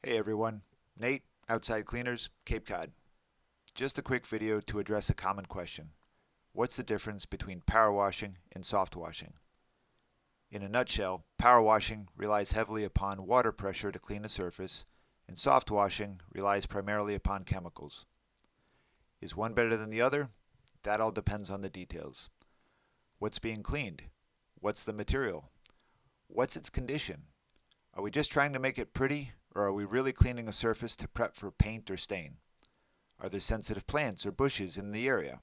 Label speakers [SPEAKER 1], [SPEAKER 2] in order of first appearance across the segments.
[SPEAKER 1] Hey everyone, Nate, Outside Cleaners, Cape Cod. Just a quick video to address a common question. What's the difference between power washing and soft washing? In a nutshell, power washing relies heavily upon water pressure to clean a surface, and soft washing relies primarily upon chemicals. Is one better than the other? That all depends on the details. What's being cleaned? What's the material? What's its condition? Are we just trying to make it pretty, or are we really cleaning a surface to prep for paint or stain? Are there sensitive plants or bushes in the area?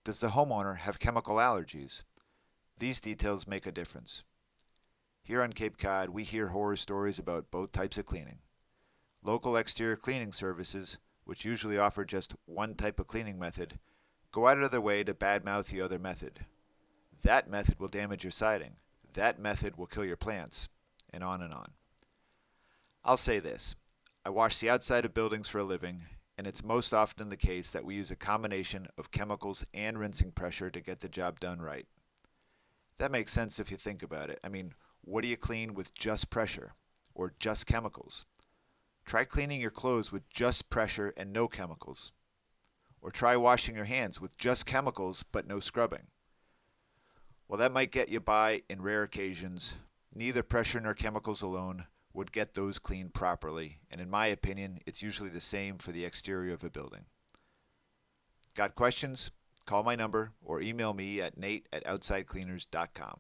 [SPEAKER 1] Does the homeowner have chemical allergies? These details make a difference. Here on Cape Cod, we hear horror stories about both types of cleaning. Local exterior cleaning services, which usually offer just one type of cleaning method, go out of their way to badmouth the other method. That method will damage your siding. That method will kill your plants, and on and on. I'll say this. I wash the outside of buildings for a living, and it's most often the case that we use a combination of chemicals and rinsing pressure to get the job done right. That makes sense if you think about it. I mean, what do you clean with just pressure or just chemicals? Try cleaning your clothes with just pressure and no chemicals. Or try washing your hands with just chemicals but no scrubbing. Well, that might get you by in rare occasions. Neither pressure nor chemicals alone would get those cleaned properly, and in my opinion, it's usually the same for the exterior of a building. Got questions? Call my number or email me at nate@outsidecleaners.com.